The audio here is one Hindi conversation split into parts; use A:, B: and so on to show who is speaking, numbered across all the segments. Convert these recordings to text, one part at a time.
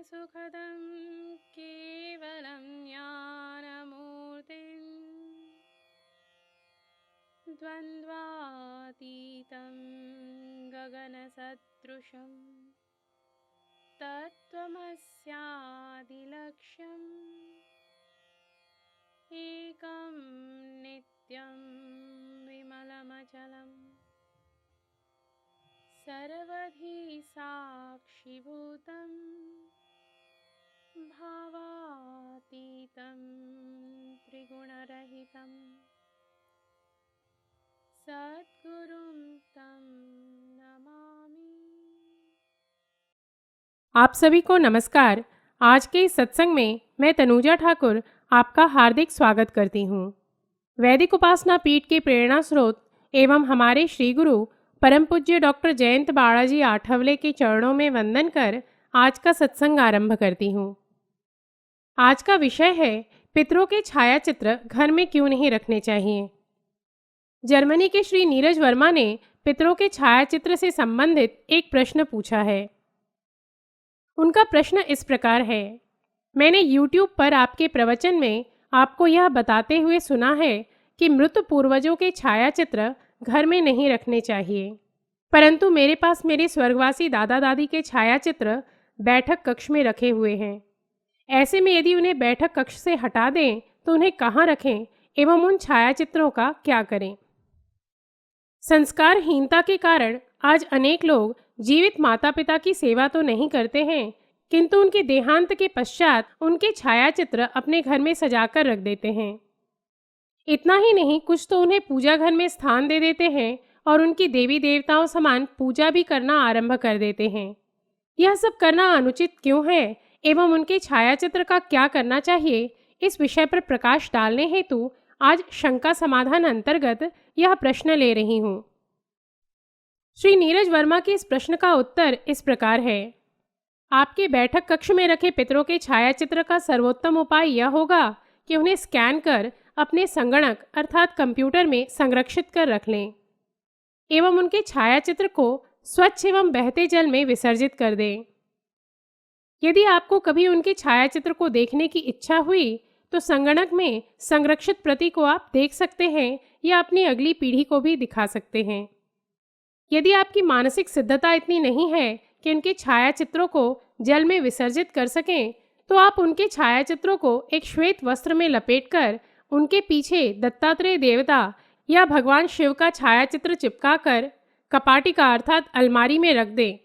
A: सुखदं केवलं ज्ञानमूर्तिं द्वन्द्वातीतं गगनसदृशं तत्त्वमस्यादिलक्ष्यम् एकं नित्यं विमलमचलं सर्वधी साक्षिभूतं भावातीतं त्रिगुणरहितं सद्गुरुं तं नमामि।
B: आप सभी को नमस्कार। आज के इस सत्संग में मैं तनुजा ठाकुर आपका हार्दिक स्वागत करती हूँ। वैदिक उपासना पीठ के प्रेरणा स्रोत एवं हमारे श्री गुरु परम पूज्य डॉक्टर जयंत बाळाजी आठवले के चरणों में वंदन कर आज का सत्संग आरंभ करती हूँ। आज का विषय है पितरों के छायाचित्र घर में क्यों नहीं रखने चाहिए। जर्मनी के श्री नीरज वर्मा ने पितरों के छायाचित्र से संबंधित एक प्रश्न पूछा है। उनका प्रश्न इस प्रकार है, मैंने YouTube पर आपके प्रवचन में आपको यह बताते हुए सुना है कि मृत पूर्वजों के छायाचित्र घर में नहीं रखने चाहिए, परंतु मेरे पास मेरे स्वर्गवासी दादा दादी के छायाचित्र बैठक कक्ष में रखे हुए हैं। ऐसे में यदि उन्हें बैठक कक्ष से हटा दें तो उन्हें कहाँ रखें एवं उन छायाचित्रों का क्या करें। संस्कारहीनता के कारण आज अनेक लोग जीवित माता पिता की सेवा तो नहीं करते हैं, किंतु उनके देहांत के पश्चात उनके छायाचित्र अपने घर में सजाकर रख देते हैं। इतना ही नहीं, कुछ तो उन्हें पूजा घर में स्थान दे देते हैं और उनकी देवी देवताओं समान पूजा भी करना आरंभ कर देते हैं। यह सब करना अनुचित क्यों है एवं उनके छायाचित्र का क्या करना चाहिए, इस विषय पर प्रकाश डालने हेतु आज शंका समाधान अंतर्गत यह प्रश्न ले रही हूँ। श्री नीरज वर्मा के इस प्रश्न का उत्तर इस प्रकार है। आपके बैठक कक्ष में रखे पितरों के छायाचित्र का सर्वोत्तम उपाय यह होगा कि उन्हें स्कैन कर अपने संगणक अर्थात कंप्यूटर में संरक्षित कर रख लें एवं उनके छायाचित्र को स्वच्छ एवं बहते जल में विसर्जित कर दें। यदि आपको कभी उनके छायाचित्र को देखने की इच्छा हुई तो संगणक में संरक्षित प्रति को आप देख सकते हैं या अपनी अगली पीढ़ी को भी दिखा सकते हैं। यदि आपकी मानसिक सिद्धता इतनी नहीं है कि उनके छायाचित्रों को जल में विसर्जित कर सकें, तो आप उनके छायाचित्रों को एक श्वेत वस्त्र में लपेटकर उनके पीछे दत्तात्रेय देवता या भगवान शिव का छायाचित्र चिपकाकर कपाटिका अर्थात अलमारी में रख दें।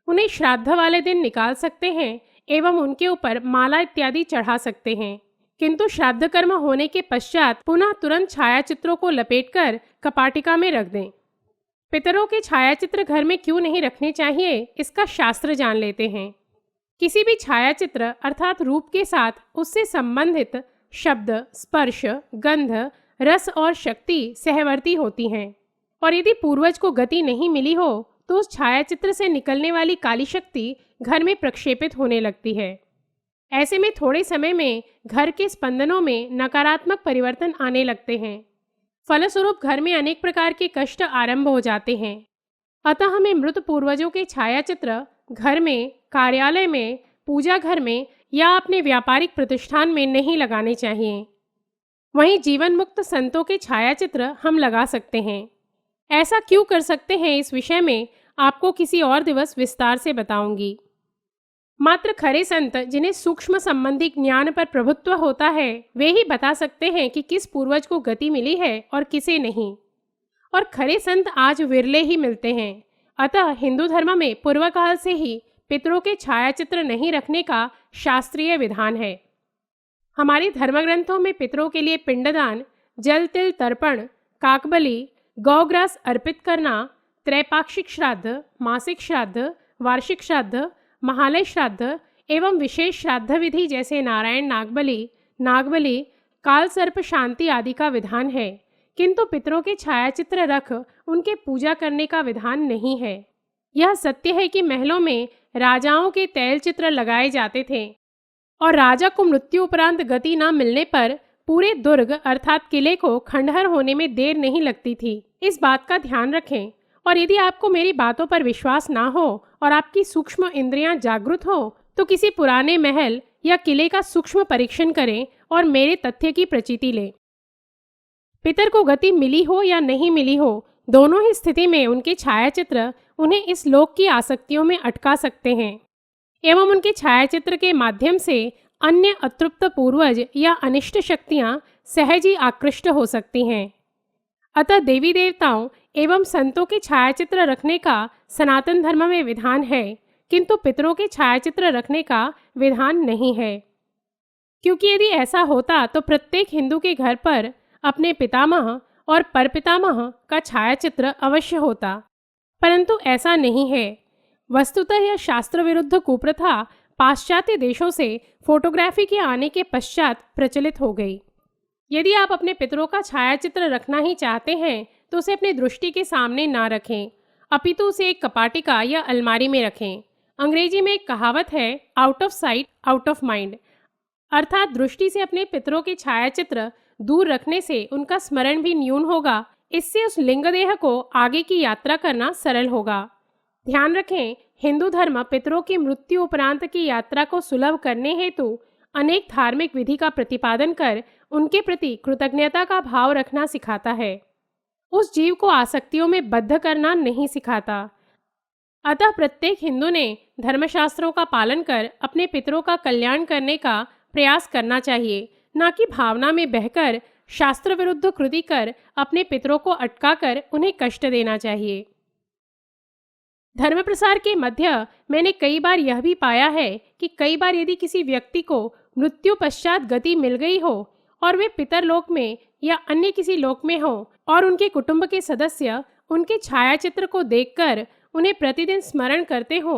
B: उन्हें श्राद्ध वाले दिन निकाल सकते हैं एवं उनके ऊपर माला इत्यादि चढ़ा सकते हैं, किंतु श्राद्ध कर्म होने के पश्चात पुनः तुरंत छायाचित्रों को लपेटकर कपाटिका में रख दें। पितरों के छायाचित्र घर में क्यों नहीं रखने चाहिए, इसका शास्त्र जान लेते हैं। किसी भी छायाचित्र अर्थात रूप के साथ उससे संबंधित शब्द, स्पर्श, गंध, रस और शक्ति सहवर्ती होती हैं, और यदि पूर्वज को गति नहीं मिली हो तो उस छायाचित्र से निकलने वाली काली शक्ति घर में प्रक्षेपित होने लगती है। ऐसे में थोड़े समय में घर के स्पंदनों में नकारात्मक परिवर्तन आने लगते हैं। फलस्वरूप घर में अनेक प्रकार के कष्ट आरंभ हो जाते हैं। अतः हमें मृत पूर्वजों के छायाचित्र घर में, कार्यालय में, पूजा घर में या अपने व्यापारिक प्रतिष्ठान में नहीं लगाने चाहिए। वहीं जीवन मुक्त संतों के छायाचित्र हम लगा सकते हैं। ऐसा क्यों कर सकते हैं, इस विषय में आपको किसी और दिवस विस्तार से बताऊंगी। मात्र खरे संत जिन्हें सूक्ष्म संबंधी ज्ञान पर प्रभुत्व होता है, वे ही बता सकते हैं कि किस पूर्वज को गति मिली है और किसे नहीं, और खरे संत आज विरले ही मिलते हैं। अतः हिंदू धर्म में पूर्व काल से ही पितरों के छायाचित्र नहीं रखने का शास्त्रीय विधान है। हमारे धर्मग्रंथों में पितरों के लिए पिंडदान, जल तिल तर्पण, काकबलि, गौग्रास अर्पित करना, त्रैपाक्षिक श्राद्ध, मासिक श्राद्ध, वार्षिक श्राद्ध, महालय श्राद्ध एवं विशेष श्राद्ध विधि जैसे नारायण नागबलि, नागबलि, काल सर्प शांति आदि का विधान है, किंतु पितरों के छायाचित्र रख उनके पूजा करने का विधान नहीं है। यह सत्य है कि महलों में राजाओं के तैल चित्र लगाए जाते थे और राजा को मृत्यु उपरांत गति न मिलने पर पूरे दुर्ग अर्थात किले को खंडहर होने में देर नहीं लगती थी। इस बात का ध्यान रखें। और यदि आपको मेरी बातों पर विश्वास ना हो और आपकी सूक्ष्म इंद्रियां जागृत हो तो किसी पुराने महल या किले का सूक्ष्म परीक्षण करें और मेरे तथ्य की प्रचीति लें। पितर को गति मिली हो या नहीं मिली हो, दोनों ही स्थिति में उनके छायाचित्र उन्हें इस लोक की आसक्तियों में अटका सकते हैं एवं उनके छायाचित्र के माध्यम से अन्य अतृप्त पूर्वज या अनिष्ट शक्तियां सहज ही आकृष्ट हो सकती हैं। अतः देवी देवताओं एवं संतों के छायाचित्र रखने का सनातन धर्म में विधान है, किंतु पितरों के छायाचित्र रखने का विधान नहीं है। क्योंकि यदि ऐसा होता तो प्रत्येक हिंदू के घर पर अपने पितामह और परपितामह का छायाचित्र अवश्य होता, परंतु ऐसा नहीं है। वस्तुतः यह शास्त्र विरुद्ध कुप्रथा पाश्चात्य देशों से फोटोग्राफी के आने के पश्चात प्रचलित हो गई। यदि आप अपने पितरों का छायाचित्र रखना ही चाहते हैं तो उसे अपनी दृष्टि के सामने ना रखें, अपितु उसे एक कपाटिका या अलमारी में रखें। अंग्रेजी में एक कहावत है, out of sight out of mind, अर्थात दृष्टि से अपने पितरों के छायाचित्र दूर रखने से उनका स्मरण भी न्यून होगा। इससे उस लिंगदेह को आगे की यात्रा करना सरल होगा। ध्यान रखें, हिंदू धर्म पितरों की मृत्यु उपरांत की यात्रा को सुलभ करने हेतु अनेक धार्मिक विधि का प्रतिपादन कर उनके प्रति कृतज्ञता का भाव रखना सिखाता है। उस जीव को आसक्तियों में बद्ध करना नहीं सिखाता। अतः प्रत्येक हिंदू ने धर्मशास्त्रों का पालन कर अपने पितरों का कल्याण करने का प्रयास करना चाहिए, न कि भावना में बहकर शास्त्र विरुद्ध कृति कर अपने पितरों को अटकाकर उन्हें कष्ट देना चाहिए। धर्म प्रसार के मध्य मैंने कई बार यह भी पाया है कि कई बार यदि किसी व्यक्ति को मृत्यु पश्चात गति मिल गई हो और वे पितर लोक में या अन्य किसी लोक में हो और उनके कुटुंब के सदस्य उनके छायाचित्र को देखकर उन्हें प्रतिदिन स्मरण करते हो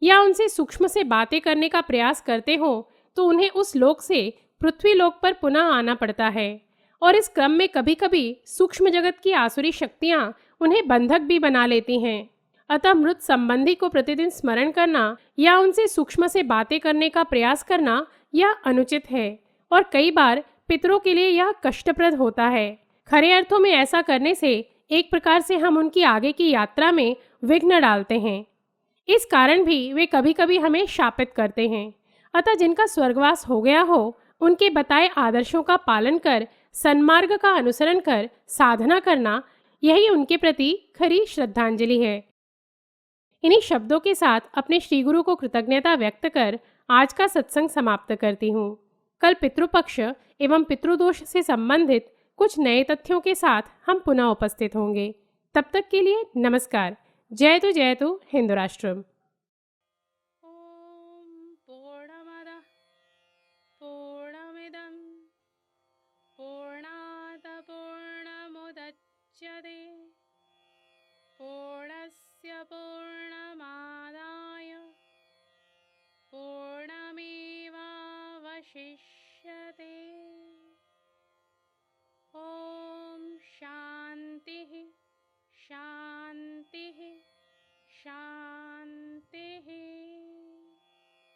B: या उनसे सूक्ष्म से बातें करने का प्रयास करते हो, तो उन्हें उस लोक से पृथ्वी लोक पर पुनः आना पड़ता है। और इस क्रम में कभी कभी सूक्ष्म जगत की आसुरी शक्तियां उन्हें बंधक भी बना लेती हैं। अतः मृत संबंधी को प्रतिदिन स्मरण करना या उनसे सूक्ष्म से बातें करने का प्रयास करना यह अनुचित है और कई बार पितरों के लिए यह कष्टप्रद होता है। खरे अर्थों में ऐसा करने से एक प्रकार से हम उनकी आगे की यात्रा में विघ्न डालते हैं। इस कारण भी वे कभी कभी हमें शापित करते हैं। अतः जिनका स्वर्गवास हो गया हो, उनके बताए आदर्शों का पालन कर सन्मार्ग का अनुसरण कर साधना करना, यही उनके प्रति खरी श्रद्धांजलि है। इन्हीं शब्दों के साथ अपने श्री गुरु को कृतज्ञता व्यक्त कर आज का सत्संग समाप्त करती हूँ। कल पितृपक्ष एवं पितृदोष से संबंधित कुछ नए तथ्यों के साथ हम पुनः उपस्थित होंगे। तब तक के लिए नमस्कार। जय तु हिंदू राष्ट्रम।